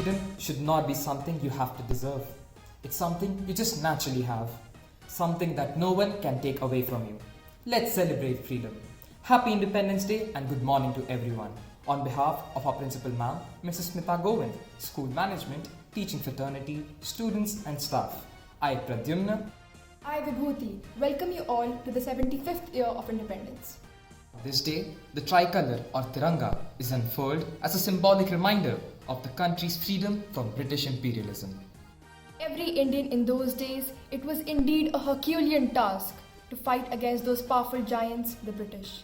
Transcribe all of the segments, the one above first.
freedom should not be something you have to deserve. It's something you just naturally have. Something that no one can take away from you. Let's celebrate freedom. Happy Independence Day and good morning to everyone. On behalf of our Principal Ma'am, Mrs. Smita Govind, School Management, Teaching Fraternity, students and staff, I, Pradyumna, I, Vibhuti, welcome you all to the 75th year of independence. This day, the tricolour or Tiranga is unfurled as a symbolic reminder of the country's freedom from British imperialism. Every Indian in those days, it was indeed a Herculean task to fight against those powerful giants, the British.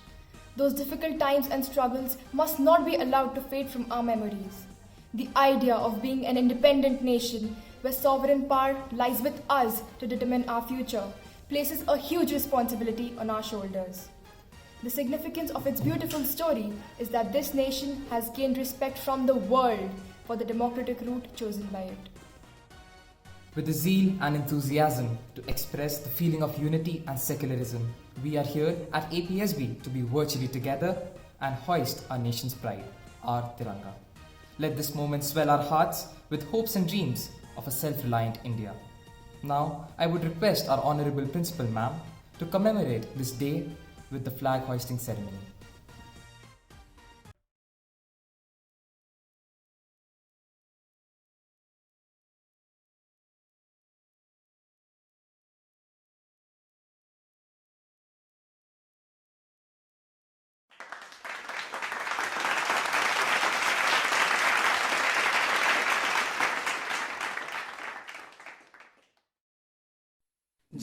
Those difficult times and struggles must not be allowed to fade from our memories. The idea of being an independent nation where sovereign power lies with us to determine our future places a huge responsibility on our shoulders. The significance of its beautiful story is that this nation has gained respect from the world for the democratic route chosen by it. With the zeal and enthusiasm to express the feeling of unity and secularism, we are here at APSB to be virtually together and hoist our nation's pride, our Tiranga. Let this moment swell our hearts with hopes and dreams of a self-reliant India. Now, I would request our Honourable Principal Ma'am to commemorate this day with the flag hoisting ceremony.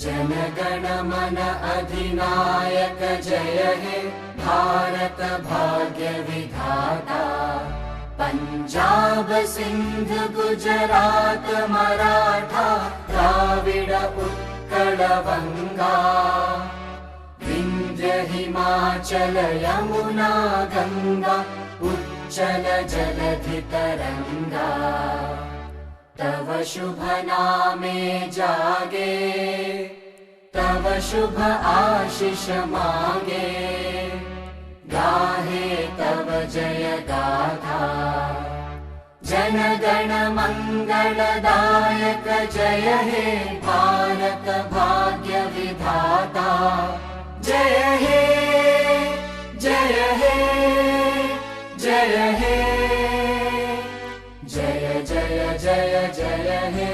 जनगण मन अधिनायक जय हे भारत भाग्य विधाता पंजाब सिंध गुजरात मराठा द्राविड उत्कल बंगा विंध्य हिमाचल यमुना गंगा उच्चल जलधि तरंगा तव शुभ नामे जागे तव शुभ आशीष मांगे गाहे तव जय गाथा जन गण मंगलदायक जय हे भारत भाग्य विधाता जय हे जय हे जय हे जय जय जय जय हे.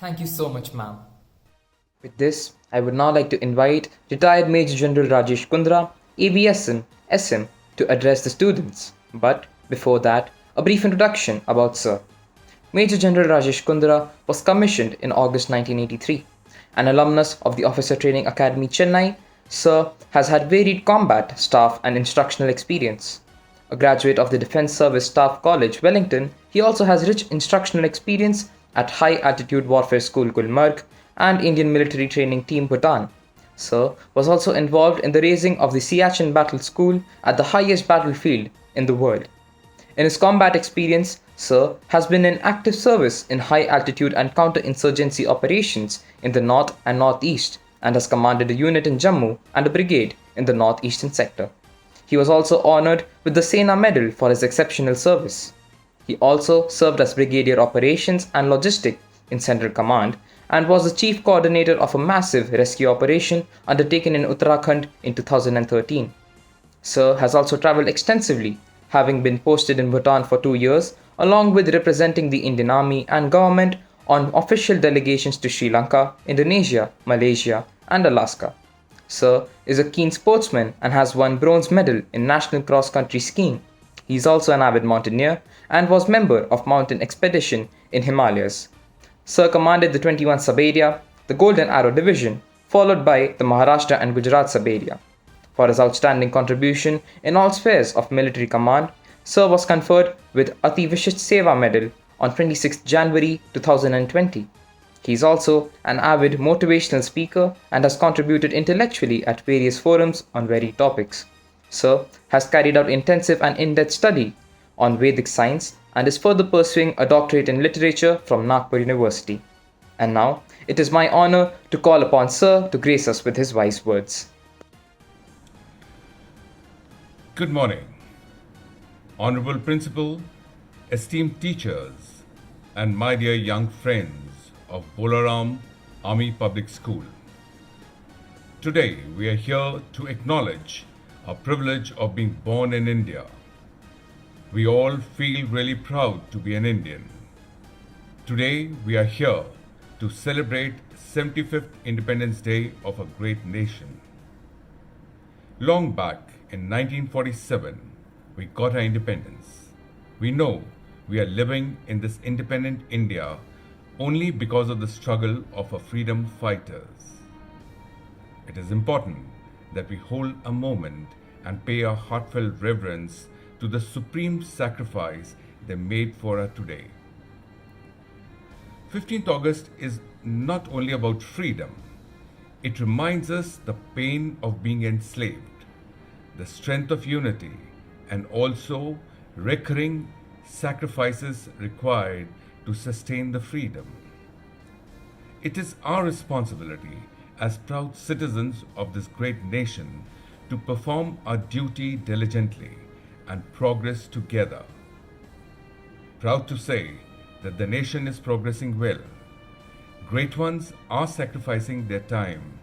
Thank you so much, ma'am. With this, I would now like to invite retired Major General Rajesh Kundra, ABSN, SM, to address the students. But before that, a brief introduction about Sir. Major General Rajesh Kundra was commissioned in August 1983. An alumnus of the Officer Training Academy, Chennai, Sir has had varied combat, staff and instructional experience. A graduate of the Defence Service Staff College, Wellington, he also has rich instructional experience at High Altitude Warfare School, Gulmarg, and Indian Military Training Team, Bhutan. Sir was also involved in the raising of the Siachen Battle School at the highest battlefield in the world. In his combat experience, Sir has been in active service in high altitude and counter-insurgency operations in the north and northeast, and has commanded a unit in Jammu and a brigade in the northeastern sector. He was also honoured with the Sena Medal for his exceptional service. He also served as Brigadier Operations and Logistics in Central Command and was the chief coordinator of a massive rescue operation undertaken in Uttarakhand in 2013. Sir has also travelled extensively, having been posted in Bhutan for 2 years, along with representing the Indian Army and government on official delegations to Sri Lanka, Indonesia, Malaysia, and Alaska. Sir is a keen sportsman and has won bronze medal in national cross-country skiing. He is also an avid mountaineer and was member of mountain expedition in Himalayas. Sir commanded the 21 Sub Area, the Golden Arrow Division, followed by the Maharashtra and Gujarat Sub Area. For his outstanding contribution in all spheres of military command, Sir was conferred with Ati Vishisht Seva Medal on 26 January 2020. He is also an avid motivational speaker and has contributed intellectually at various forums on varied topics. Sir has carried out intensive and in-depth study on Vedic science and is further pursuing a doctorate in literature from Nagpur University. And now, it is my honour to call upon Sir to grace us with his wise words. Good morning. Honorable Principal, esteemed teachers, and my dear young friends of Bolaram Army Public School. Today, we are here to acknowledge our privilege of being born in India. We all feel really proud to be an Indian. Today, we are here to celebrate 75th Independence Day of a great nation. Long back in 1947, we got our independence. We know we are living in this independent India only because of the struggle of our freedom fighters. It is important that we hold a moment and pay our heartfelt reverence to the supreme sacrifice they made for us today. 15th August is not only about freedom, it reminds us the pain of being enslaved, the strength of unity, and also recurring sacrifices required to sustain the freedom. It is our responsibility as proud citizens of this great nation to perform our duty diligently and progress together. Proud to say that the nation is progressing well. Great ones are sacrificing their time,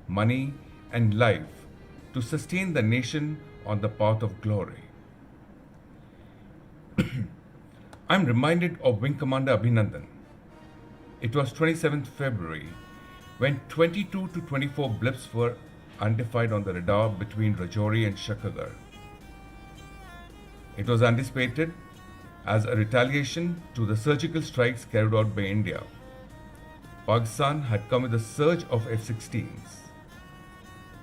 money, and life to sustain the nation on the path of glory. I'm reminded of Wing Commander Abhinandan. It was 27th February when 22 to 24 blips were identified on the radar between Rajouri and Shakagar. It was anticipated as a retaliation to the surgical strikes carried out by India. Pakistan had come with a surge of F-16s.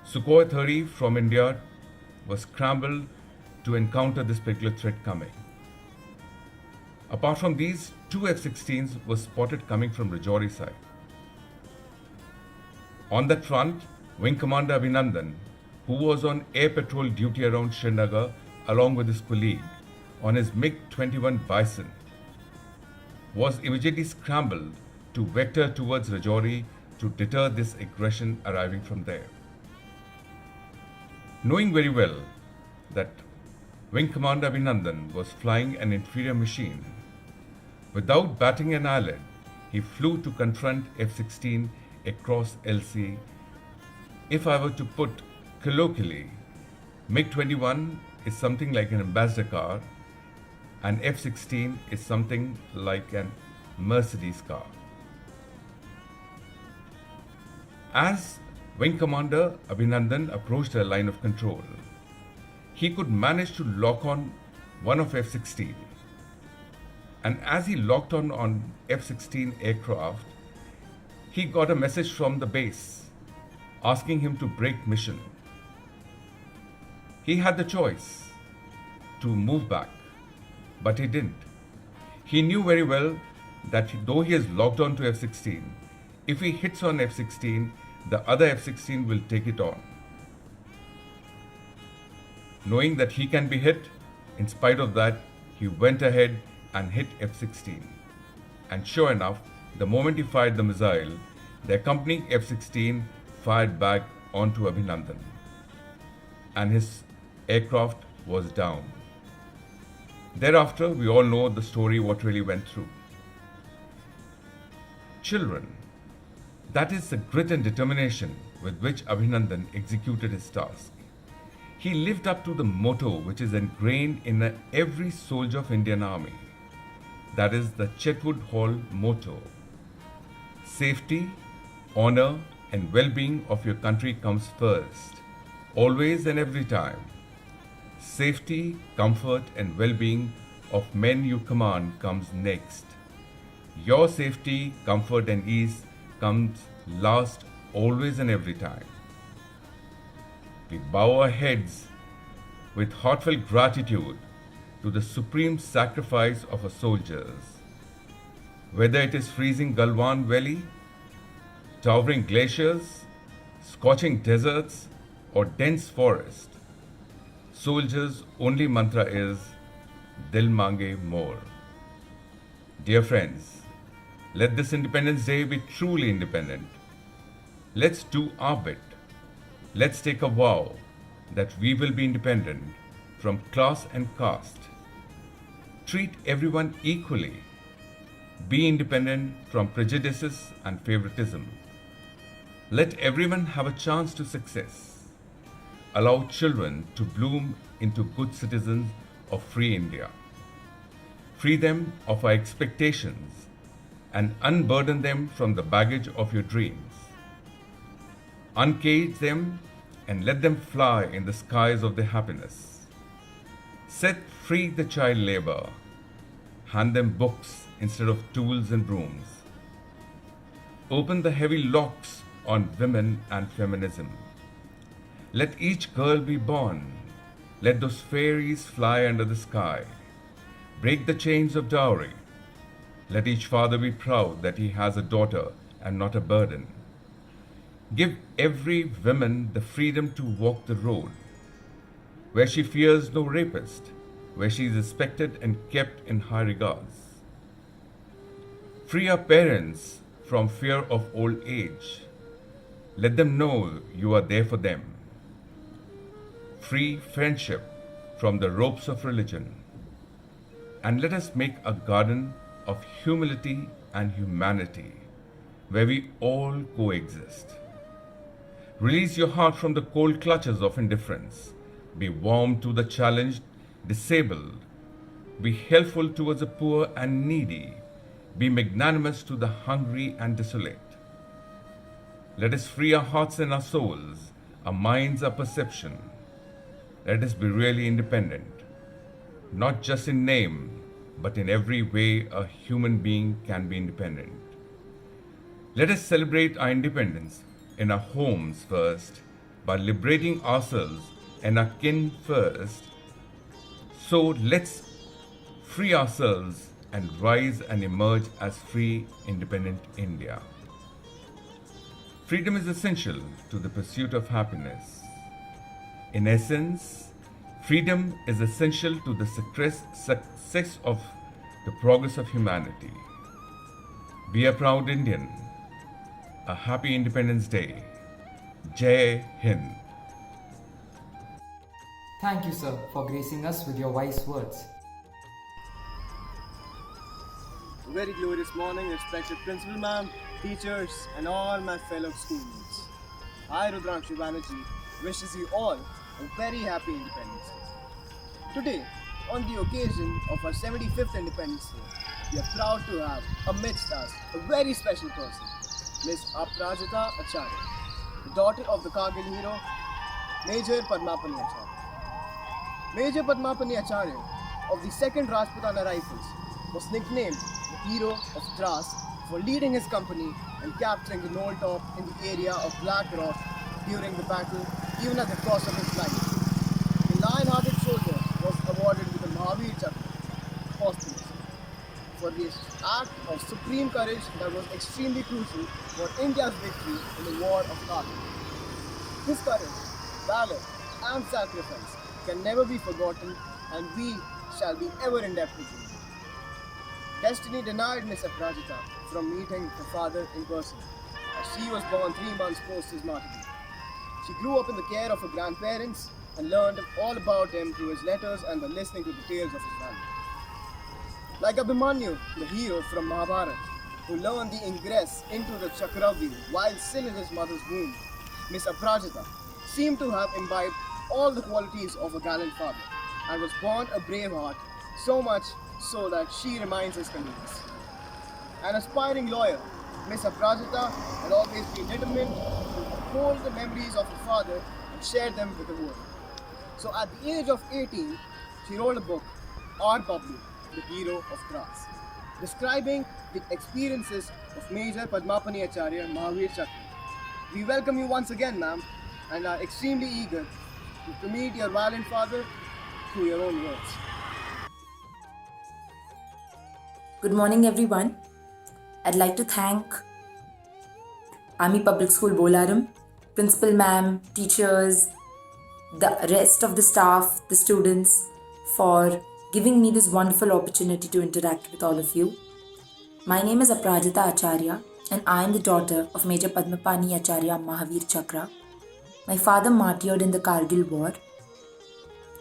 Sukhoi 30 from India was scrambled to encounter this particular threat coming. Apart from these, 2 F-16s were spotted coming from Rajouri side. On that front, Wing Commander Abhinandan, who was on air patrol duty around Srinagar along with his colleague on his MiG-21 Bison, was immediately scrambled to vector towards Rajouri to deter this aggression arriving from there. Knowing very well that Wing Commander Abhinandan was flying an inferior machine, without batting an eyelid, he flew to confront F-16 across LC. If I were to put colloquially, MiG-21 is something like an ambassador car and F-16 is something like an Mercedes car. As Wing Commander Abhinandan approached the line of control, he could manage to lock on one of F-16. And as he locked on F-16 aircraft, he got a message from the base asking him to break mission. He had the choice to move back, but he didn't. He knew very well that though he is locked on to F-16, if he hits on F-16, the other F-16 will take it on. Knowing that he can be hit, in spite of that, he went ahead and hit F-16. And sure enough, the moment he fired the missile, the accompanying F-16 fired back onto Abhinandan. And his aircraft was down. Thereafter, we all know the story, what really went through. Children, that is the grit and determination with which Abhinandan executed his task. He lived up to the motto which is ingrained in every soldier of Indian Army. That is the Chetwood Hall motto. Safety, honor, and well-being of your country comes first, always and every time. Safety, comfort, and well-being of men you command comes next. Your safety, comfort, and ease comes last, always and every time. We bow our heads with heartfelt gratitude to the supreme sacrifice of our soldiers. Whether it is freezing Galwan Valley, towering glaciers, scorching deserts, or dense forest, soldiers' only mantra is Dil Mange More. Dear friends, let this Independence Day be truly independent. Let's do our bit. Let's take a vow that we will be independent from class and caste, treat everyone equally. Be independent from prejudices and favoritism. Let everyone have a chance to success. Allow children to bloom into good citizens of free India. Free them of our expectations and unburden them from the baggage of your dreams. Uncage them and let them fly in the skies of their happiness. Set free the child labor. Hand them books instead of tools and brooms. Open the heavy locks on women and feminism. Let each girl be born. Let those fairies fly under the sky. Break the chains of dowry. Let each father be proud that he has a daughter and not a burden. Give every woman the freedom to walk the road, where she fears no rapist, where she is respected and kept in high regards. Free our parents from fear of old age. Let them know you are there for them. Free friendship from the ropes of religion. And let us make a garden of humility and humanity, where we all coexist. Release your heart from the cold clutches of indifference. Be warm to the challenged, disabled. Be helpful towards the poor and needy. Be magnanimous to the hungry and desolate. Let us free our hearts and our souls, our minds, our perception. Let us be really independent, not just in name, but in every way a human being can be independent. Let us celebrate our independence in our homes first, by liberating ourselves and our kin first. So let's free ourselves and rise and emerge as free, independent India. Freedom is essential to the pursuit of happiness. In essence, freedom is essential to the success of the progress of humanity. Be a proud Indian. A happy Independence Day. Jai Hind. Thank you, sir, for gracing us with your wise words. A very glorious morning, respected principal ma'am, teachers, and all my fellow schoolmates. I, Rudrangshu Banerjee, wishes you all a very happy Independence Day. Today, on the occasion of our 75th Independence Day, we are proud to have amidst us a very special person, Miss Aprajita Acharya, the daughter of the Kargil hero, Major Padmapani Acharya. Major Padmapani Acharya of the 2nd Rajputana Rifles was nicknamed the hero of Dras for leading his company and capturing the knoll top in the area of Black Rock during the battle, even at the cost of his life. The lion-hearted soldier was awarded with the Mahavir Chakra posthumously for this act of supreme courage that was extremely crucial for India's victory in the War of Kargil. His courage, valor, and sacrifice can never be forgotten, and we shall be ever indebted to him. Destiny denied Miss Aprajita from meeting her father in person, as she was born 3 months post his martyrdom. She grew up in the care of her grandparents and learned all about him through his letters and by listening to the tales of his family. Like Abhimanyu, the hero from Mahabharata, who learned the ingress into the Chakravyuh while still in his mother's womb, Miss Aprajita seemed to have imbibed all the qualities of a gallant father and was born a brave heart, so much so that she reminds his colleagues. An aspiring lawyer, Miss Aprajita had always been determined to uphold the memories of her father and share them with the world. So at the age of 18, she wrote a book, Our Bablu, the hero of Dras, describing the experiences of Major Padmapani Acharya Mahavir Chakra. We welcome you once again, ma'am, and are extremely eager to meet your valiant father through your own words. Good morning, everyone. I'd like to thank Army Public School Bolaram, Principal Ma'am, teachers, the rest of the staff, the students, for giving me this wonderful opportunity to interact with all of you. My name is Aprajita Acharya, and I am the daughter of Major Padmapani Acharya Mahavir Chakra. My father martyred in the Kargil war,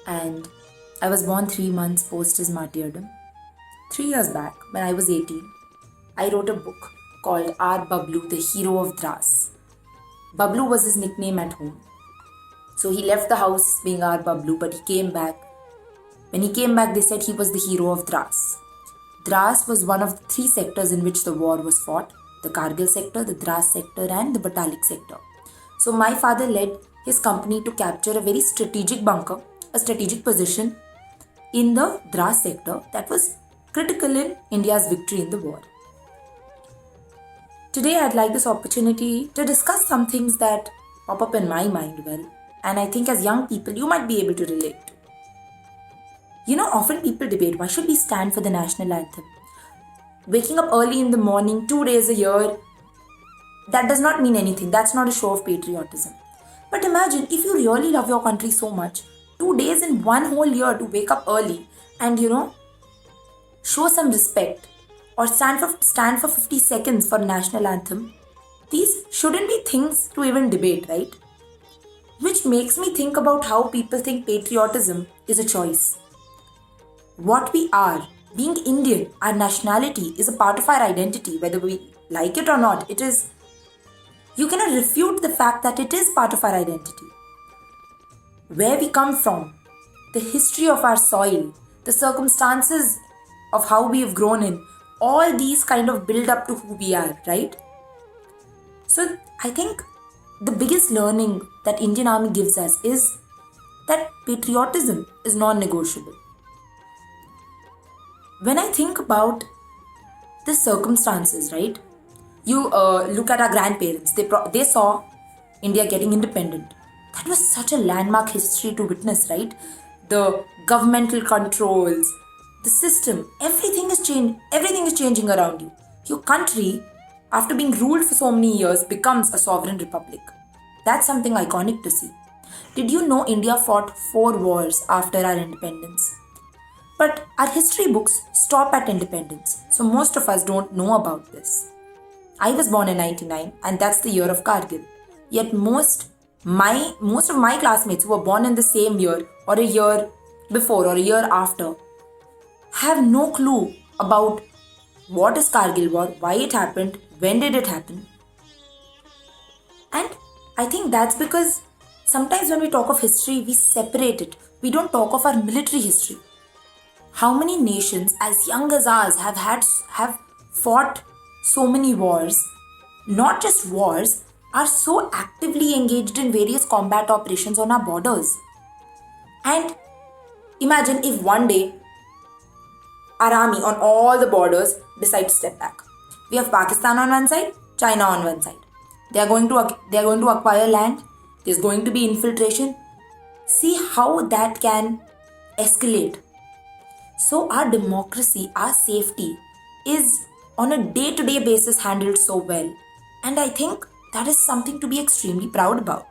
and I was born 3 months post his martyrdom. 3 years back, when I was 18, I wrote a book called R. Bablu, the Hero of Dras. Bablu was his nickname at home. So he left the house being R. Bablu, but he came back. When he came back, they said he was the hero of Dras. Dras was one of the 3 sectors in which the war was fought: the Kargil sector, the Dras sector, and the Batalik sector. So my father led his company to capture a very strategic bunker, a strategic position in the Dras sector that was critical in India's victory in the war. Today I'd like this opportunity to discuss some things that pop up in my mind and I think as young people you might be able to relate to. Often people debate, why should we stand for the national anthem? Waking up early in the morning, 2 days a year, that does not mean anything. That's not a show of patriotism. But imagine if you really love your country so much, 2 days in one whole year to wake up early and, show some respect or stand for 50 seconds for national anthem. These shouldn't be things to even debate, right? Which makes me think about how people think patriotism is a choice. What we are, being Indian, our nationality is a part of our identity, whether we like it or not. You cannot refute the fact that it is part of our identity. Where we come from, the history of our soil, the circumstances of how we have grown in, all these kind of build up to who we are, right? So I think the biggest learning that Indian Army gives us is that patriotism is non-negotiable. When I think about the circumstances, right? You look at our grandparents. They saw India getting independent. That was such a landmark history to witness, right? The governmental controls, the system, everything is changing around you. Your country, after being ruled for so many years, becomes a sovereign republic. That's something iconic to see. Did you know India fought 4 wars after our independence? But our history books stop at independence, so most of us don't know about this. I was born in 99 and that's the year of Kargil. Yet most of my classmates who were born in the same year or a year before or a year after have no clue about what is Kargil war, why it happened, when did it happen. And I think that's because sometimes when we talk of history, we separate it. We don't talk of our military history. How many nations as young as ours have fought so many wars, not just wars, are so actively engaged in various combat operations on our borders. And imagine if one day our army on all the borders decide to step back. We have Pakistan on one side, China on one side. They are going to acquire land. There's going to be infiltration. See how that can escalate. So our democracy, our safety is on a day-to-day basis handled so well. And I think that is something to be extremely proud about.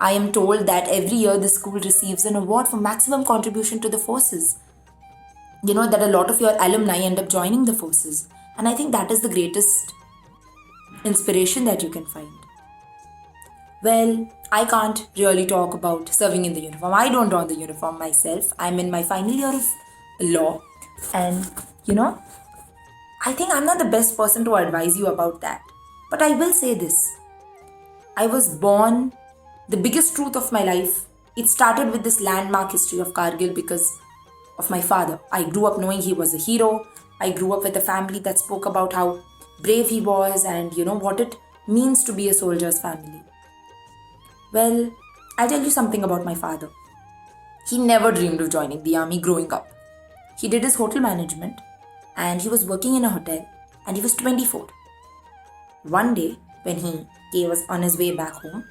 I am told that every year the school receives an award for maximum contribution to the forces. That a lot of your alumni end up joining the forces. And I think that is the greatest inspiration that you can find. Well, I can't really talk about serving in the uniform. I don't don the uniform myself. I'm in my final year of law. And, I think I'm not the best person to advise you about that. But I will say this. I was born, the biggest truth of my life, it started with this landmark history of Kargil because of my father. I grew up knowing he was a hero. I grew up with a family that spoke about how brave he was and what it means to be a soldier's family. Well, I'll tell you something about my father. He never dreamed of joining the army growing up. He did his hotel management and he was working in a hotel and he was 24. One day, when he was on his way back home,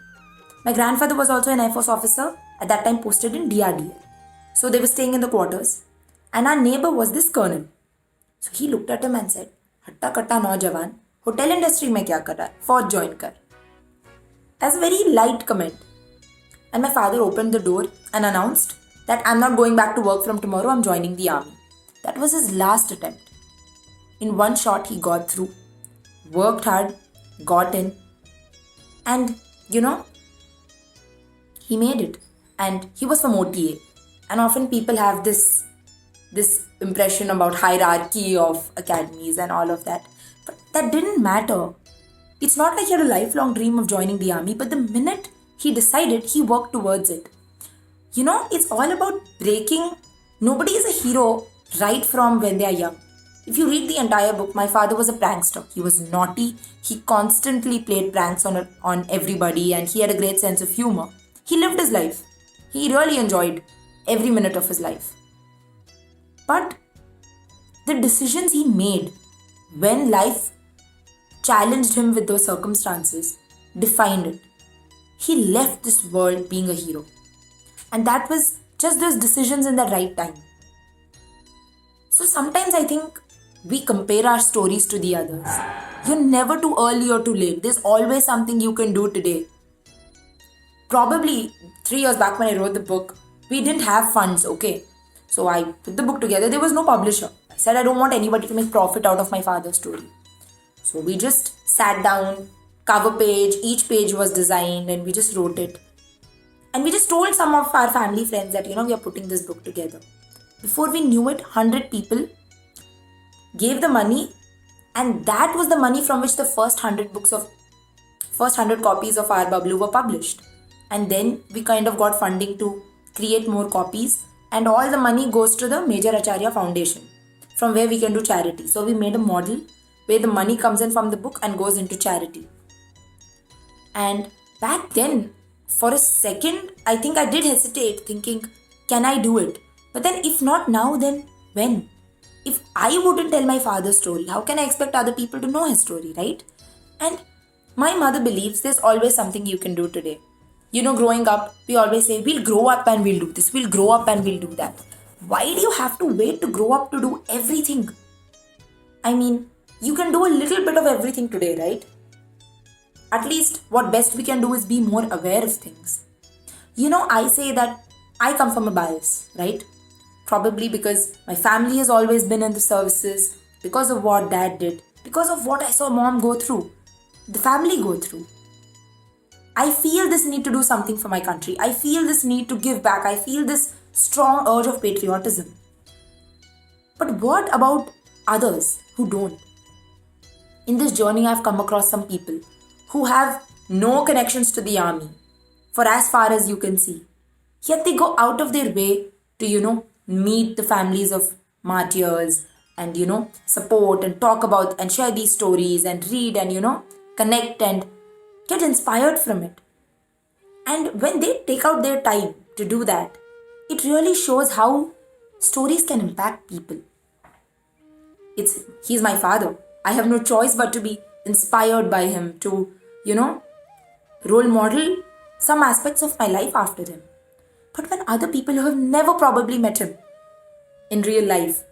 my grandfather was also an Air Force officer, at that time posted in DRDL. So they were staying in the quarters and our neighbor was this colonel. So he looked at him and said, "Hatta katta naujawan, hotel industry mein kya kar raha hai? Fauj join kar." That's a very light comment. And my father opened the door and announced that I'm not going back to work from tomorrow, I'm joining the army. That was his last attempt. In one shot, he got through, worked hard, got in, and he made it. And he was from OTA. And often people have this this impression about hierarchy of academies and all of that. But that didn't matter. It's not like he had a lifelong dream of joining the army, but the minute he decided, he worked towards it. It's all about breaking. Nobody is a hero right from when they are young. If you read the entire book, my father was a prankster. He was naughty. He constantly played pranks on everybody, and he had a great sense of humor. He lived his life. He really enjoyed every minute of his life. But the decisions he made when life challenged him with those circumstances defined it. He left this world being a hero. And that was just those decisions in the right time. So sometimes I think we compare our stories to the others. You're never too early or too late. There's always something you can do today. Probably 3 years back when I wrote the book, we didn't have funds, okay? So I put the book together. There was no publisher. I said I don't want anybody to make profit out of my father's story. So we just sat down, cover page, each page was designed, and we just wrote it. And we just told some of our family friends that, we are putting this book together. Before we knew it, 100 people gave the money, and that was the money from which the first 100 copies of our Bablu were published. And then we kind of got funding to create more copies, and all the money goes to the Major Acharya Foundation, from where we can do charity. So we made a model where the money comes in from the book and goes into charity. And back then, for a second, I think I did hesitate, thinking, can I do it? But then if not now, then when? If I wouldn't tell my father's story, how can I expect other people to know his story, right? And my mother believes there's always something you can do today. Growing up, we always say, we'll grow up and we'll do this, we'll grow up and we'll do that. Why do you have to wait to grow up to do everything? I mean, you can do a little bit of everything today, right? At least what best we can do is be more aware of things. I say that I come from a bias, right? Probably because my family has always been in the services, because of what dad did, because of what I saw mom go through, the family go through. I feel this need to do something for my country. I feel this need to give back. I feel this strong urge of patriotism. But what about others who don't? In this journey, I've come across some people who have no connections to the army for as far as you can see. Yet they go out of their way to, meet the families of martyrs and, support and talk about and share these stories and read and, connect and get inspired from it. And when they take out their time to do that, it really shows how stories can impact people. He's my father. I have no choice but to be inspired by him, to, role model some aspects of my life after him. But when other people who have never probably met him in real life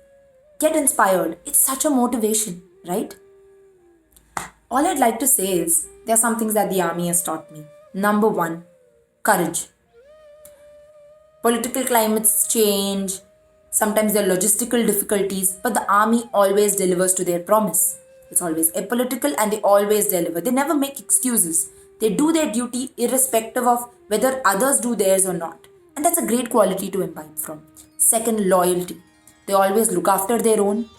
get inspired, it's such a motivation, right? All I'd like to say is, there are some things that the army has taught me. Number 1, courage. Political climates change, sometimes there are logistical difficulties, but the army always delivers to their promise. It's always apolitical and they always deliver. They never make excuses. They do their duty irrespective of whether others do theirs or not. And that's a great quality to imbibe from. Second, loyalty. They always look after their own.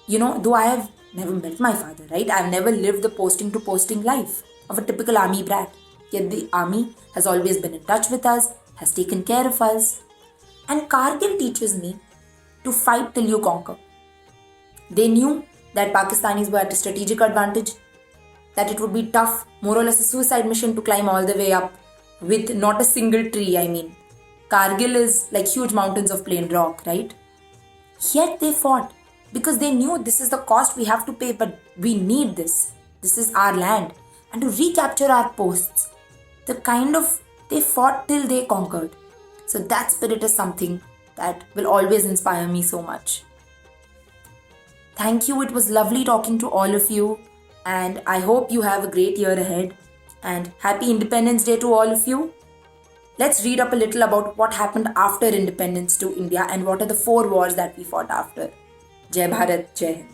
Though I have never met my father, right? I've never lived the posting to posting life of a typical army brat. Yet the army has always been in touch with us, has taken care of us. And Kargil teaches me to fight till you conquer. They knew that Pakistanis were at a strategic advantage, that it would be tough, more or less a suicide mission to climb all the way up with not a single tree. I mean, Kargil is like huge mountains of plain rock, right? Yet they fought because they knew this is the cost we have to pay, but we need this. This is our land. And to recapture our posts, they fought till they conquered. So that spirit is something that will always inspire me so much. Thank you. It was lovely talking to all of you. And I hope you have a great year ahead. And happy Independence Day to all of you. Let's read up a little about what happened after independence to India and what are the 4 wars that we fought after. Jai Bharat, Jai Hind.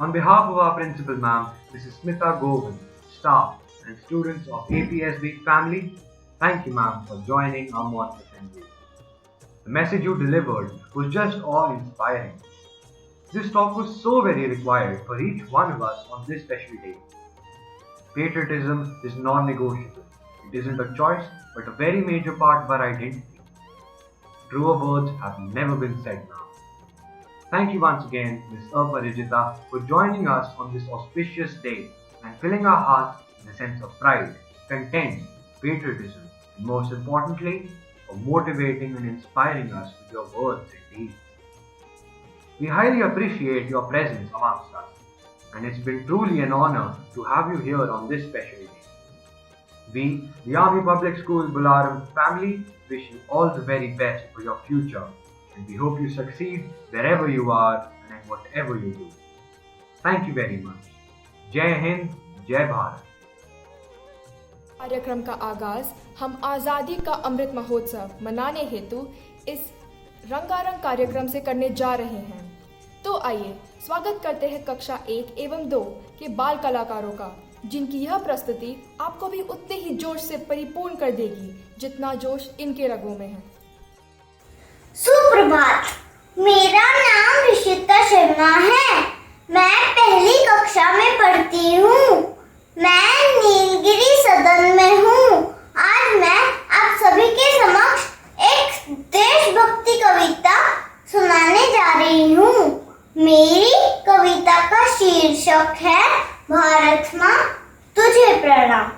On behalf of our principal ma'am, Mrs. Smita Govind, staff and students of APSB family, thank you ma'am for joining our morning assembly. The message you delivered was just awe-inspiring. This talk was so very required for each one of us on this special day. Patriotism is non-negotiable. It isn't a choice, but a very major part of our identity. Truer words have never been said now. Thank you once again, Ms. Aparijita, for joining us on this auspicious day and filling our hearts with a sense of pride, content, patriotism, and most importantly, for motivating and inspiring us with your words and deeds. We highly appreciate your presence amongst us, and it's been truly an honor to have you here on this special day. We, the Army Public School Bolaram family, wish you all the very best for your future, and we hope you succeed wherever you are and in whatever you do. Thank you very much. Jai Hind, Jai Bharat. कार्यक्रम का आगाज हम आज़ादी का अमृत महोत्सव मनाने हेतु इस रंगारंग कार्यक्रम से करने जा रहे हैं। तो आइए स्वागत करते हैं कक्षा 1 एवं 2 के बाल कलाकारों का, जिनकी यह प्रस्तुति आपको भी उतने ही जोश से परिपूर्ण कर देगी जितना जोश इनके रगों में है। सुप्रभात, मेरा नाम ऋषिता शर्मा है। मैं पहली कक्षा में पढ़ती हूँ। मैं नीलगिरी सदन में हूँ। आज मैं आप सभी के समक्ष एक देशभक्ति कविता सुनाने जा रही हूँ। मेरी कविता का शीर्षक है भारत माँ तुझे प्रणाम।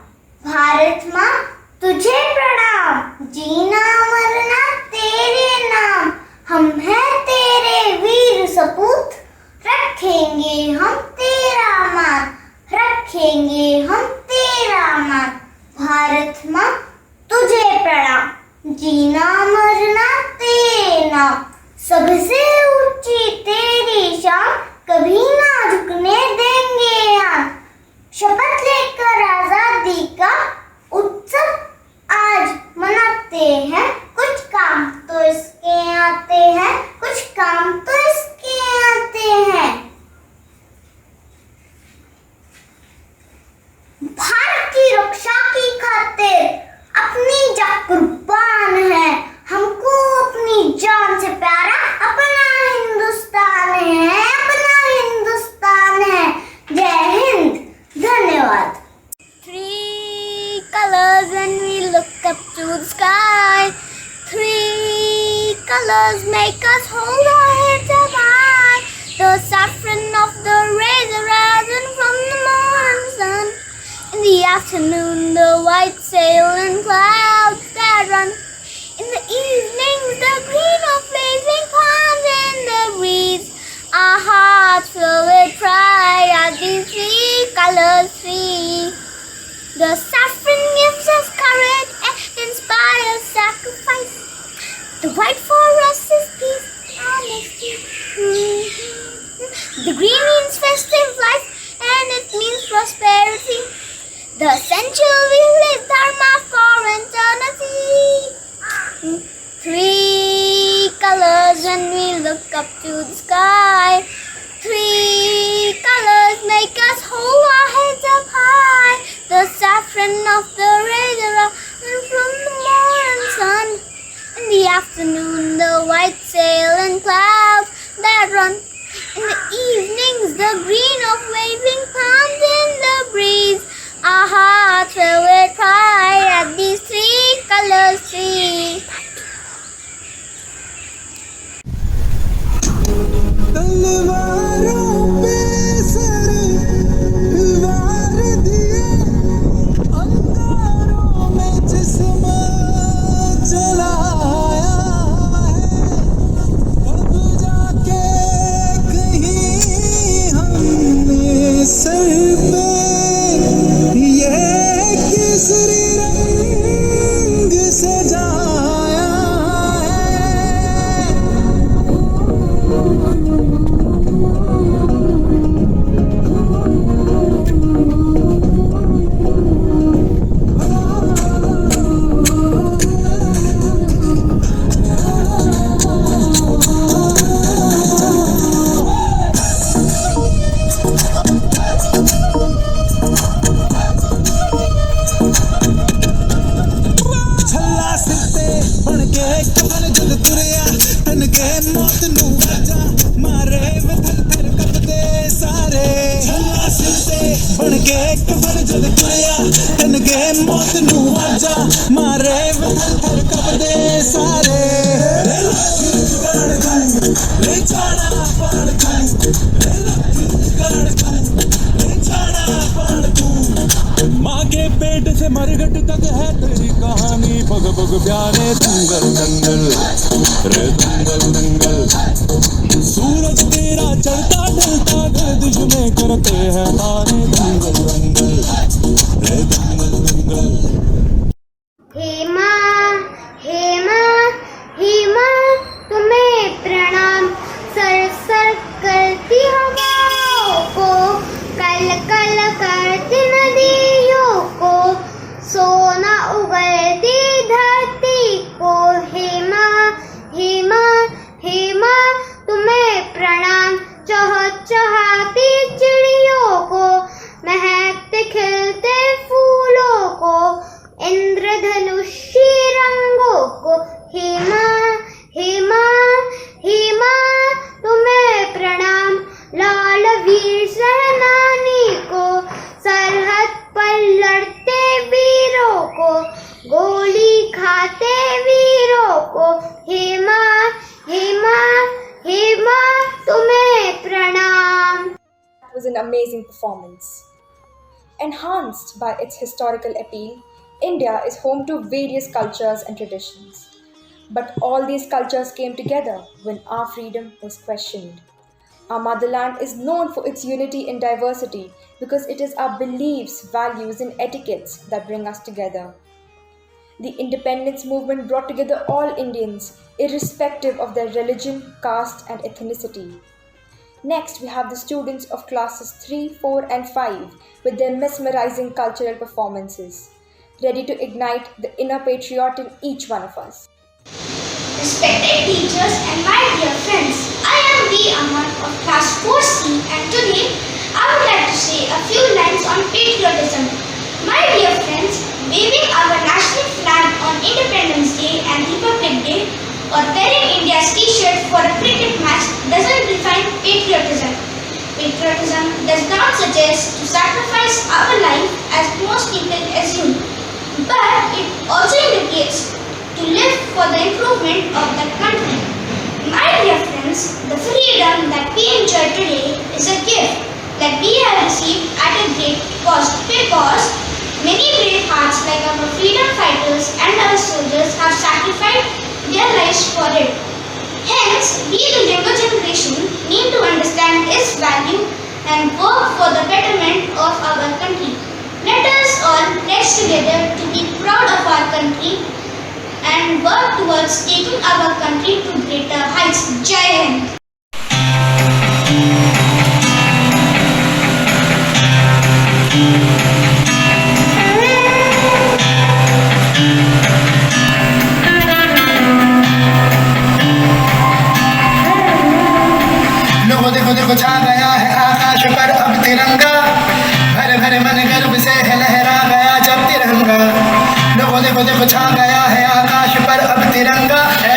भारत माँ तुझे प्रणाम, जीना मरना तेरे नाम। हम हैं तेरे वीर सपूत, रखेंगे हम तेरा मान, रखेंगे हम तेरा मान। भारत माँ तुझे प्रणाम, जीना मरना तेरे नाम। सबसे ऊंची तेरी शान, कभी ना झुकने देंगे हम। शपथ लेकर आजादी का उत्सव आज मनाते हैं। कुछ काम तो इसके आते हैं, कुछ काम तो इसके आते हैं। भारत की रक्षा की खातिर अपनी जान कुर्बान है। हमको अपनी जान से प्यारा अपना हिंदुस्तान है, अपना हिंदुस्तान है। जय हिंद, धन्यवाद। Three colors when we look up to the sky. Three colors make us hold our heads up high. The saffron of the rays rising from the morning sun. In the afternoon, the white sail and clouds that run. In the evenings, the green of waving palms in the breeze. Our hearts fill with pride at these three colors free. The saffron gives us courage and inspires sacrifice. The white for us is peace, honesty. The green means festive life and it means prosperity. The essential we live dharma for eternity. Three colors when we look up to the sky. Three colors make us hold our heads up high. The saffron of the razor and from the morning sun. In the afternoon, the white sail and clouds that run. In the evenings, the green of waving palms in the breeze. Our hearts fill with pride at these three colors free. तलवारों के खबर जद कुड़िया तन के मौत नू आजा मारे हर कब दे सारे ले जाना पाड़ माँ के पेट से मरगट तक है तेरी कहानी पग पग प्यारे दंगल दंगल रे दंगल दंगल सूरज तेरा चढ़ता ढलता गर्दिश में करते हैं तारे दंगल दंगल रे दंगल दंगल। हेमा हेमा हेमा तुम्हें प्रणाम सर सर करती हवाओं को कल कल करती नदियों को सोना उगलती धरती को हेमा हेमा हेमा तुम्हें प्रणाम चहचहाती चिड़ियों को महकते खिलते फूलों को इंद्रधनुषी रंगों को हेमा हेमा हेमा तुम्हें प्रणाम लाल वीर सेनानी को सरहद पर लड़ते वीरों को गोली खाते वीरों को हेमा हेमा हेमा तुम्हें प्रणाम। That was an amazing performance. Enhanced by its historical appeal, India is home to various cultures and traditions. But all these cultures came together when our freedom was questioned. Our motherland is known for its unity in diversity because it is our beliefs, values, and etiquettes that bring us together. The independence movement brought together all Indians, irrespective of their religion, caste, and ethnicity. Next, we have the students of classes 3, 4, and 5 with their mesmerizing cultural performances, ready to ignite the inner patriot in each one of us. Respected teachers and my dear friends, I am V. Aman of class 4C and today I would like to say a few lines on patriotism. My dear friends, waving our national flag on Independence Day and Republic Day or wearing India's t-shirt for a cricket match doesn't define patriotism. Patriotism does not suggest to sacrifice our life as most people assume, but it also indicates to live for the improvement of the country. My dear friends, the freedom that we enjoy today is a gift that we have received at a great cost because many brave hearts like our freedom fighters and our soldiers have sacrificed their lives for it. Hence, we the younger generation need to understand its value and work for the betterment of our country. Let us all pledge together to be proud of our country and work towards taking our country to greater heights. Jai Hind. लोगों देखो देखो छा गया है आकाश पर अब तिरंगा भरे भरे मन गर्व से लहरा गया जब तिरंगा लोगों देखो देखो छा गया है आकाश पर अब तिरंगा है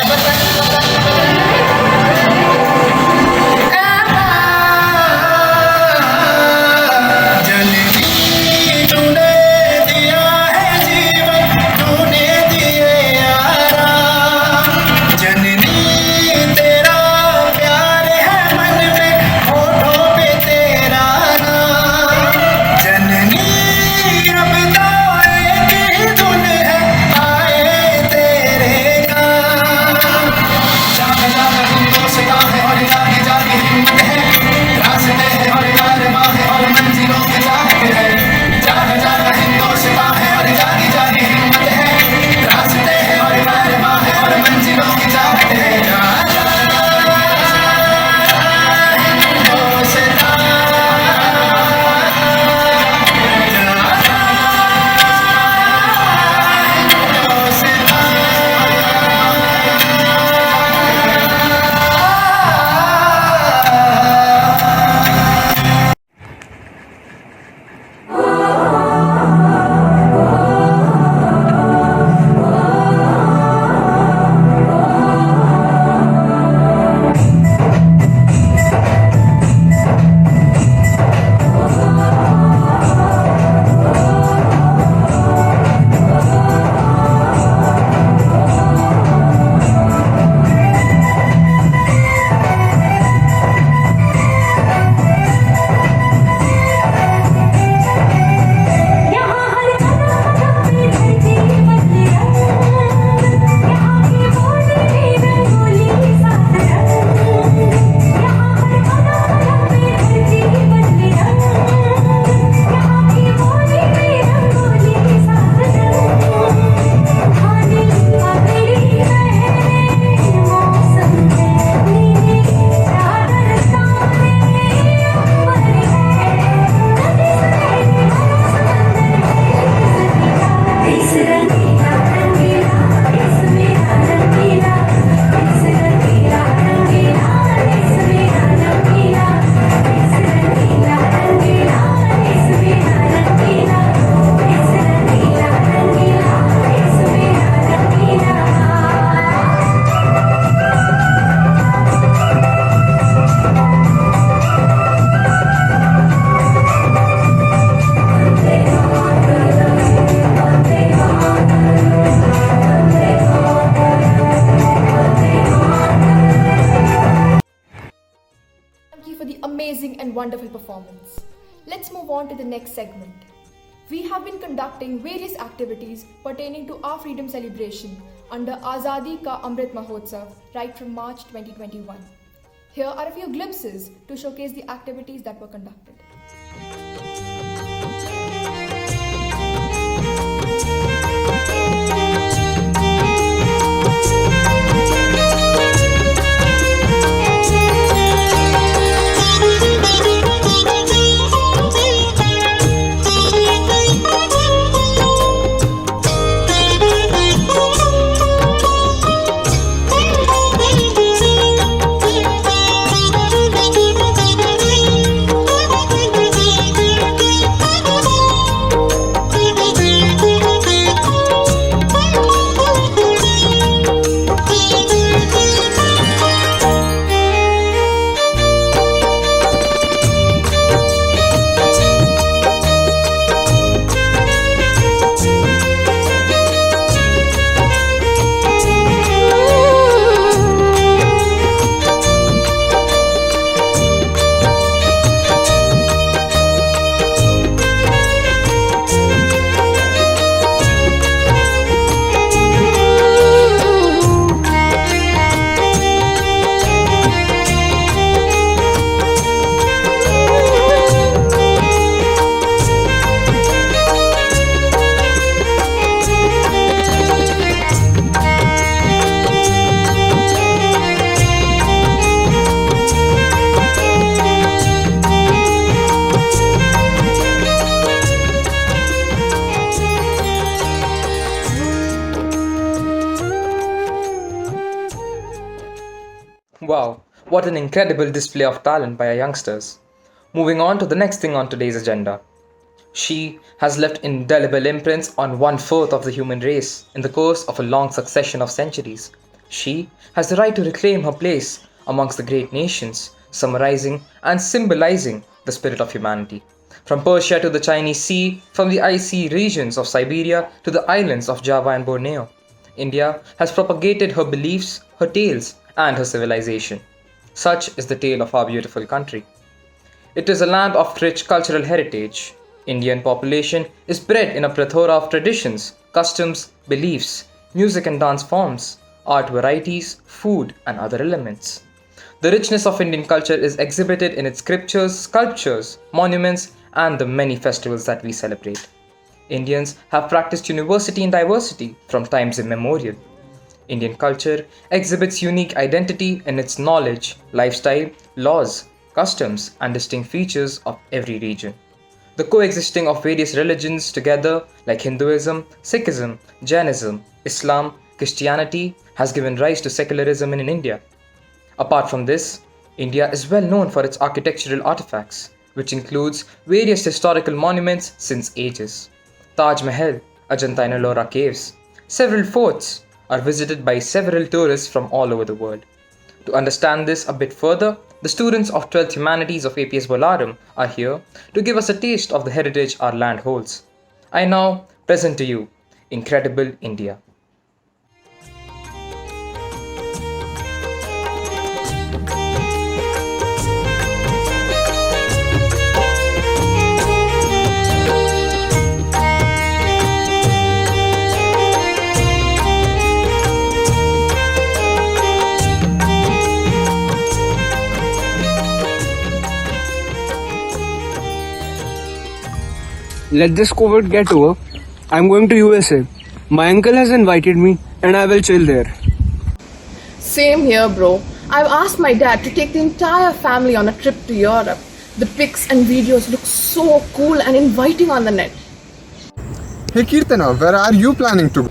performance. Let's move on to the next segment. We have been conducting various activities pertaining to our freedom celebration under Azadi Ka Amrit Mahotsav right from March 2021. Here are a few glimpses to showcase the activities that were conducted. Wow, what an incredible display of talent by our youngsters. Moving on to the next thing on today's agenda. She has left indelible imprints on 1/4 of the human race in the course of a long succession of centuries. She has the right to reclaim her place amongst the great nations, summarizing and symbolizing the spirit of humanity. From Persia to the Chinese Sea, from the icy regions of Siberia to the islands of Java and Borneo, India has propagated her beliefs, her tales, and her civilization. Such is the tale of our beautiful country. It is a land of rich cultural heritage. Indian population is bred in a plethora of traditions, customs, beliefs, music and dance forms, art varieties, food, and other elements. The richness of Indian culture is exhibited in its scriptures, sculptures, monuments, and the many festivals that we celebrate. Indians have practiced university in diversity from times immemorial. Indian culture exhibits unique identity in its knowledge, lifestyle, laws, customs, and distinct features of every region. The coexisting of various religions together, like Hinduism, Sikhism, Jainism, Islam, Christianity, has given rise to secularism in India. Apart from this, India is well known for its architectural artifacts, which includes various historical monuments since ages. Taj Mahal, Ajanta and Ellora caves, several forts are visited by several tourists from all over the world. To understand this a bit further, the students of 12th Humanities of APS Bolaram are here to give us a taste of the heritage our land holds. I now present to you Incredible India. Let this COVID get over. I'm going to USA. My uncle has invited me and I will chill there. Same here, bro. I've asked my dad to take the entire family on a trip to Europe. The pics and videos look so cool and inviting on the net. Hey Kirtana, where are you planning to go?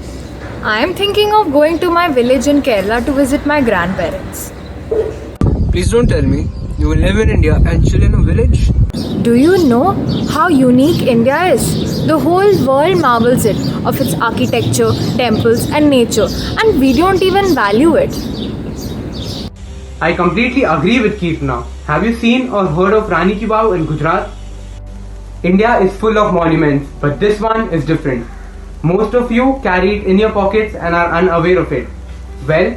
I am thinking of going to my village in Kerala to visit my grandparents. Please don't tell me you will live in India and chill in a village. Do you know how unique India is? The whole world marvels it of its architecture, temples and nature, and we don't even value it. I completely agree with Kirtana. Have you seen or heard of Rani Ki Vav in Gujarat? India is full of monuments, but this one is different. Most of you carry it in your pockets and are unaware of it. Well,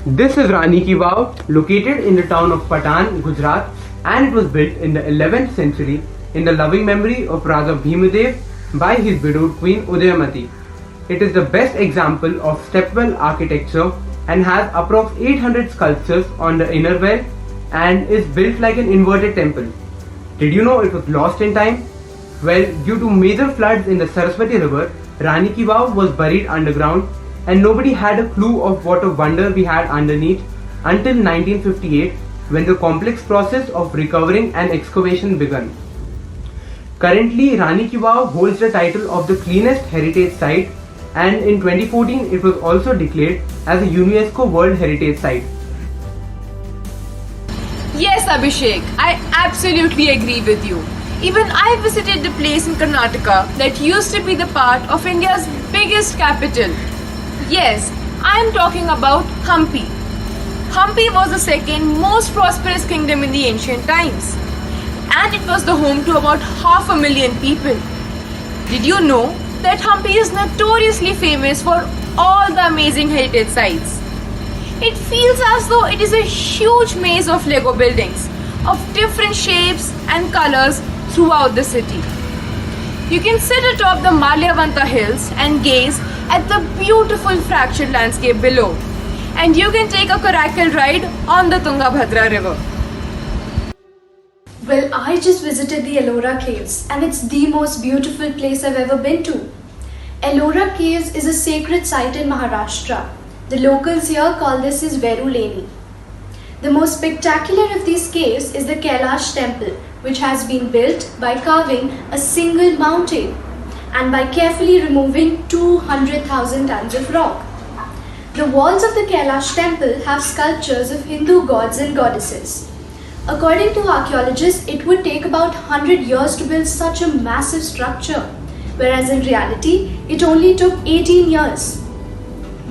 this is Rani Ki Vav, located in the town of Patan, Gujarat. and it was built in the 11th century in the loving memory of Raja Bhimadev by his widowed Queen Udayamati. It is the best example of stepwell architecture and has approx 800 sculptures on the inner well and is built like an inverted temple. Did you know it was lost in time? Well, due to major floods in the Saraswati river, Rani Ki Vav was buried underground and nobody had a clue of what a wonder we had underneath until 1958 when the complex process of recovering and excavation began. Currently, Rani Ki Vav holds the title of the cleanest heritage site, and in 2014 it was also declared as a UNESCO World Heritage Site. Yes, Abhishek, I absolutely agree with you. Even I visited the place in Karnataka that used to be the part of India's biggest capital. Yes, I am talking about Hampi. Hampi was the second most prosperous kingdom in the ancient times, and it was the home to about 500,000 people. Did you know that Hampi is notoriously famous for all the amazing heritage sites? It feels as though it is a huge maze of Lego buildings of different shapes and colors throughout the city. You can sit atop the Malyavanta hills and gaze at the beautiful fractured landscape below, and you can take a Coracle ride on the Tungabhadra river. Well, I just visited the Ellora Caves and it's the most beautiful place I've ever been to. Ellora Caves is a sacred site in Maharashtra. The locals here call this as Veruleni. The most spectacular of these caves is the Kailash temple, which has been built by carving a single mountain and by carefully removing 200,000 tons of rock. The walls of the Kailash temple have sculptures of Hindu gods and goddesses. According to archaeologists, it would take about 100 years to build such a massive structure, whereas in reality, it only took 18 years.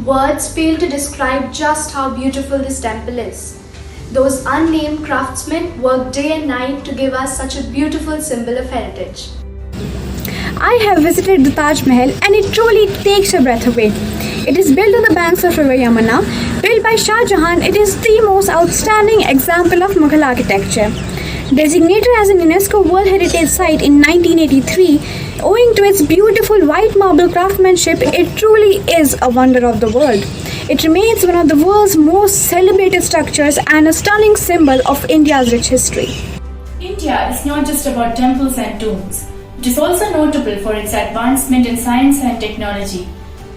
Words fail to describe just how beautiful this temple is. Those unnamed craftsmen work day and night to give us such a beautiful symbol of heritage. I have visited the Taj Mahal and it truly takes your breath away. It is built on the banks of River Yamuna. Built by Shah Jahan, it is the most outstanding example of Mughal architecture. Designated as a UNESCO World Heritage Site in 1983, owing to its beautiful white marble craftsmanship, it truly is a wonder of the world. It remains one of the world's most celebrated structures and a stunning symbol of India's rich history. India is not just about temples and tombs. It is also notable for its advancement in science and technology,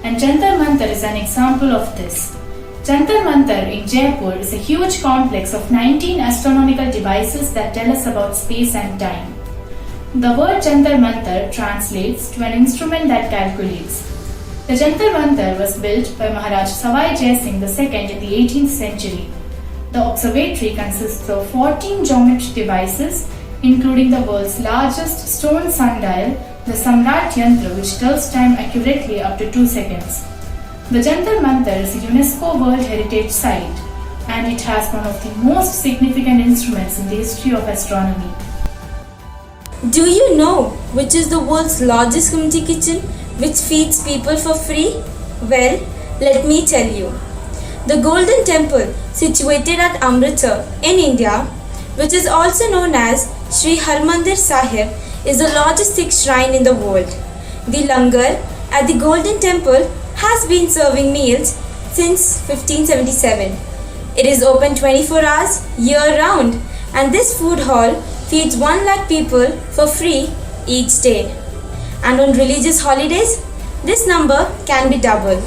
and Jantar Mantar is an example of this. Jantar Mantar in Jaipur is a huge complex of 19 astronomical devices that tell us about space and time. The word Jantar Mantar translates to an instrument that calculates. The Jantar Mantar was built by Maharaj Savai Jai Singh II in the 18th century. The observatory consists of 14 geometric devices, including the world's largest stone sundial, the Samrat Yantra, which tells time accurately up to 2 seconds. The Jantar Mantar is a UNESCO World Heritage Site, and it has one of the most significant instruments in the history of astronomy. Do you know which is the world's largest community kitchen which feeds people for free? Well, let me tell you. The Golden Temple, situated at Amritsar in India, which is also known as Sri Harmandir Sahib, is the largest Sikh shrine in the world. The langar at the Golden Temple has been serving meals since 1577. It is open 24 hours year round, and this food hall feeds 1 lakh people for free each day. And on religious holidays, this number can be double.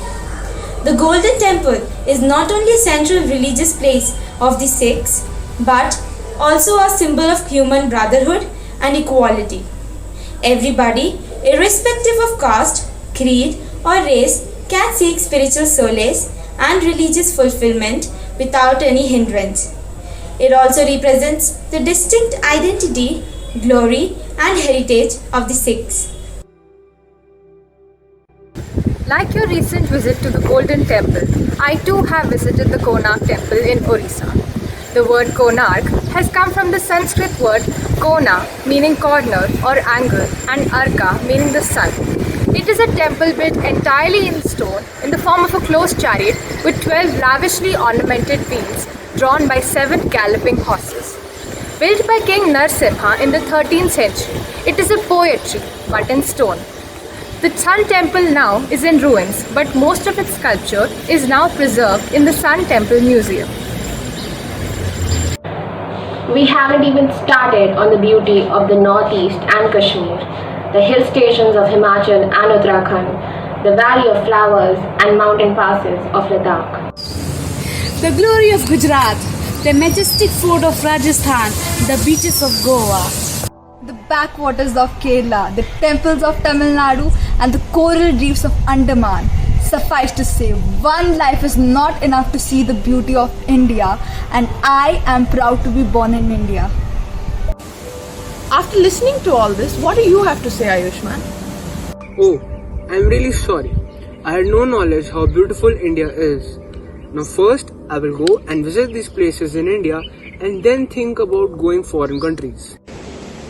The Golden Temple is not only a central religious place of the Sikhs, but also a symbol of human brotherhood and equality. Everybody, irrespective of caste, creed, or race, can seek spiritual solace and religious fulfillment without any hindrance. It also represents the distinct identity, glory, and heritage of the Sikhs. Like your recent visit to the Golden Temple, I too have visited the Konark Temple in Orissa. The word Konark has come from the Sanskrit word Kona, meaning corner or angle, and Arka, meaning the sun. It is a temple built entirely in stone in the form of a closed chariot with 12 lavishly ornamented wheels drawn by 7 galloping horses. Built by King Narsimha in the 13th century, it is a poetry, but in stone. The Sun Temple now is in ruins, but most of its sculpture is now preserved in the Sun Temple Museum. We haven't even started on the beauty of the Northeast and Kashmir, the hill stations of Himachal and Uttarakhand, the Valley of Flowers and mountain passes of Ladakh. The glory of Gujarat, the majestic fort of Rajasthan, the beaches of Goa, the backwaters of Kerala, the temples of Tamil Nadu, and the coral reefs of Andaman. Suffice to say, one life is not enough to see the beauty of India, and I am proud to be born in India. After listening to all this, what do you have to say, Ayushman? Oh, I'm really sorry. I had no knowledge how beautiful India is. Now first, I will go and visit these places in India and then think about going foreign countries.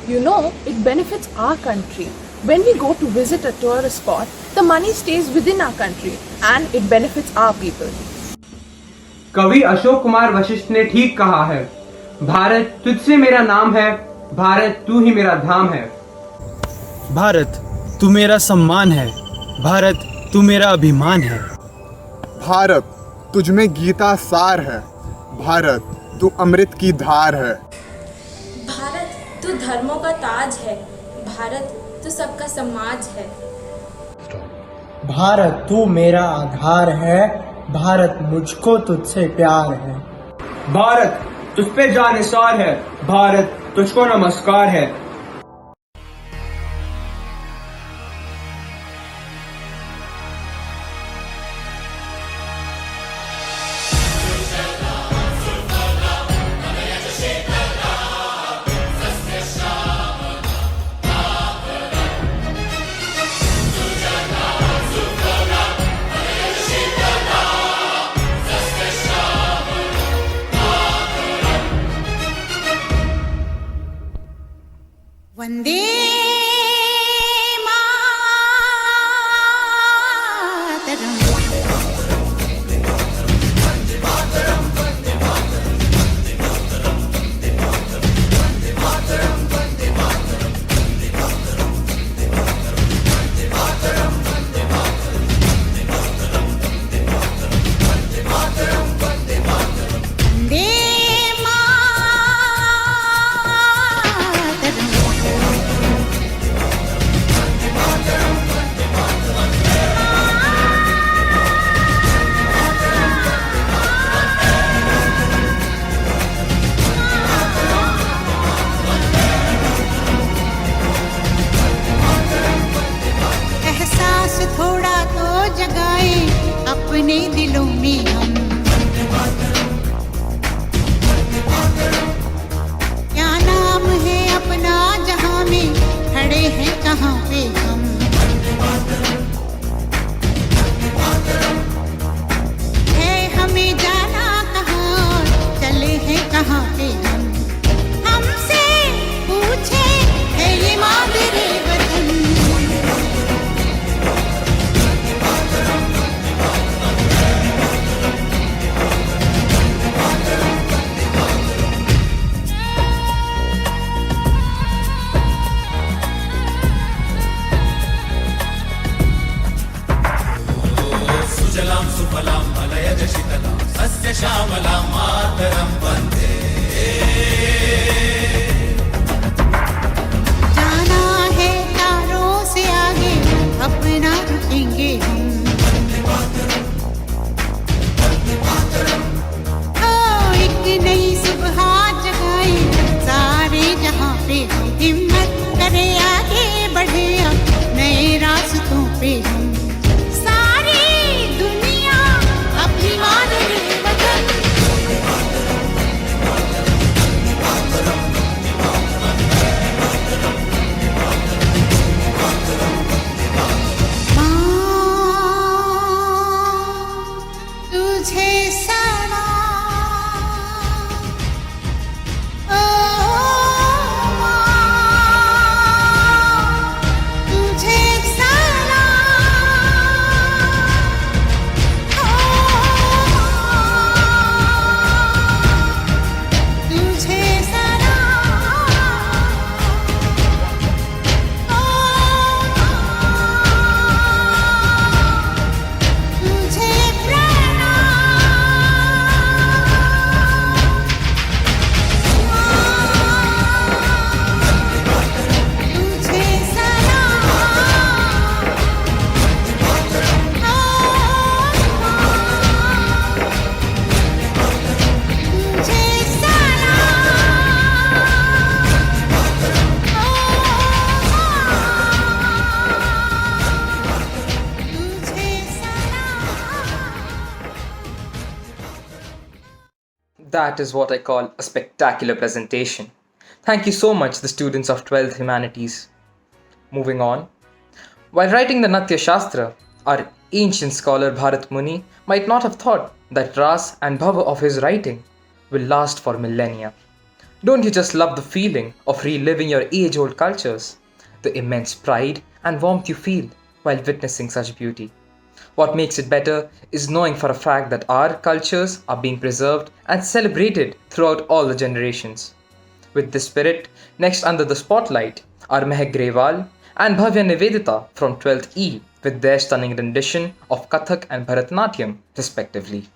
You know, it benefits our country. When we go to visit a tourist spot, the money stays within our country and it benefits our people. कवि अशोक कुमार वशिष्ठ ने ठीक कहा है, भारत तुझसे मेरा नाम है, भारत तू ही मेरा धाम है। भारत तू मेरा सम्मान है, भारत तू मेरा अभिमान है। भारत तुझ में गीता सार है, भारत तू अमृत की धार है। भारत तू धर्मों का ताज है, भारत तू सबका समाज है। भारत तू मेरा आधार है, भारत मुझको तुझसे प्यार है। भारत तुझ पे जानिसार है, भारत तुझको नमस्कार है। वंदे थोड़ा तो जगाए अपने दिलों में हम। क्या नाम है अपना जहां में, खड़े हैं कहाँ पे हम। है हमें जाना कहाँ, चले हैं कहाँ पे हम। हमसे पूछे है ये मादरे वतन। श्यामला मातरम वंदे। जाना है तारों से आगे, अपना रुकेंगे हम। एक नई सुबह जगाए सारे जहां पे हम। हिम्मत करे आगे बढ़े नए रास्तों पे हम। सारी दुनिया अपनी मादरे वतन। तुझे सलाम, ओ माँ, तुझे सलाम। That is what I call a spectacular presentation. Thank you so much, the students of 12th Humanities. Moving on. While writing the Natya Shastra, our ancient scholar Bharat Muni might not have thought that Ras and Bhava of his writing will last for millennia. Don't you just love the feeling of reliving your age-old cultures? The immense pride and warmth you feel while witnessing such beauty. What makes it better is knowing for a fact that our cultures are being preserved and celebrated throughout all the generations. With this spirit, next under the spotlight are Mehak Grewal and Bhavya Nivedita from 12th E with their stunning rendition of Kathak and Bharatanatyam respectively.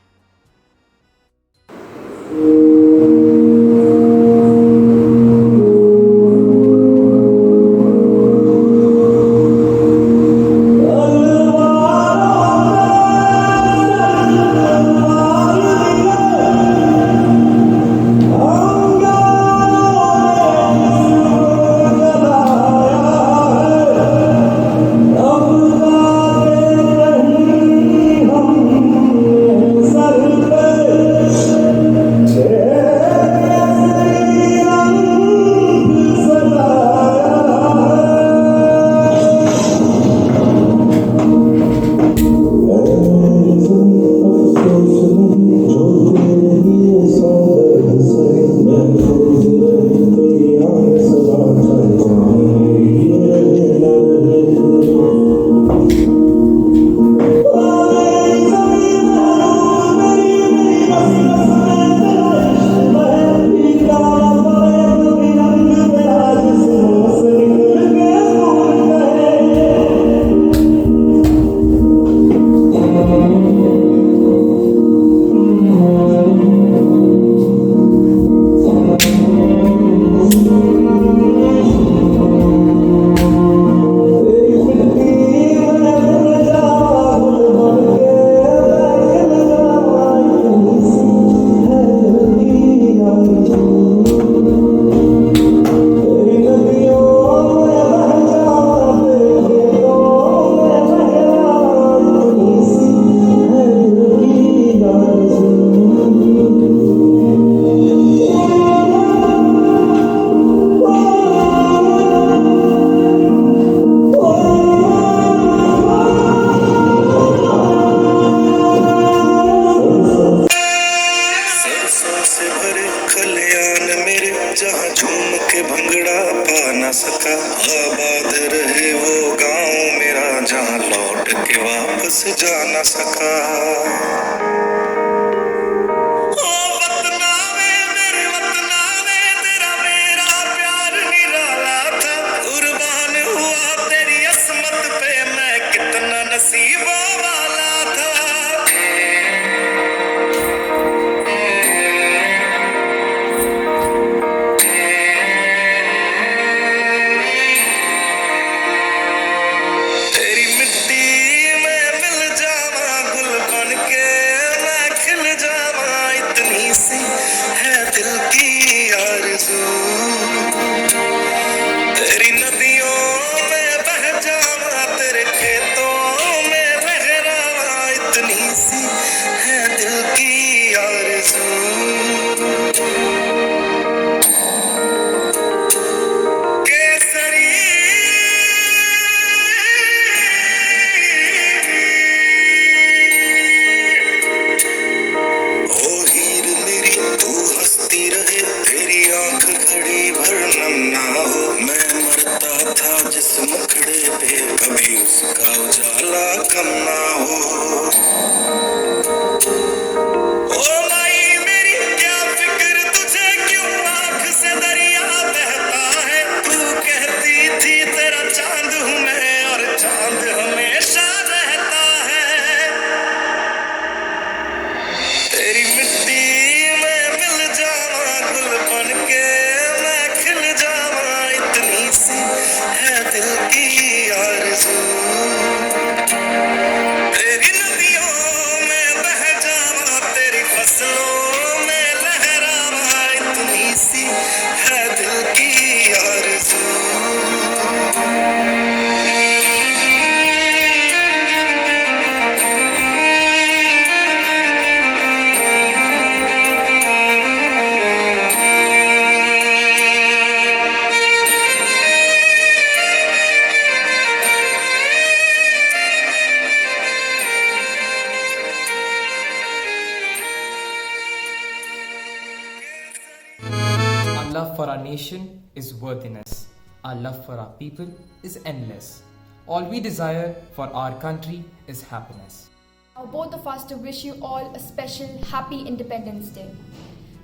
our nation is worthiness. Our love for our people is endless. All we desire for our country is happiness. Now both of us to wish you all a special happy Independence Day.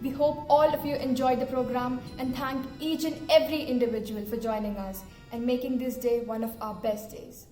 We hope all of you enjoyed the program and thank each and every individual for joining us and making this day one of our best days.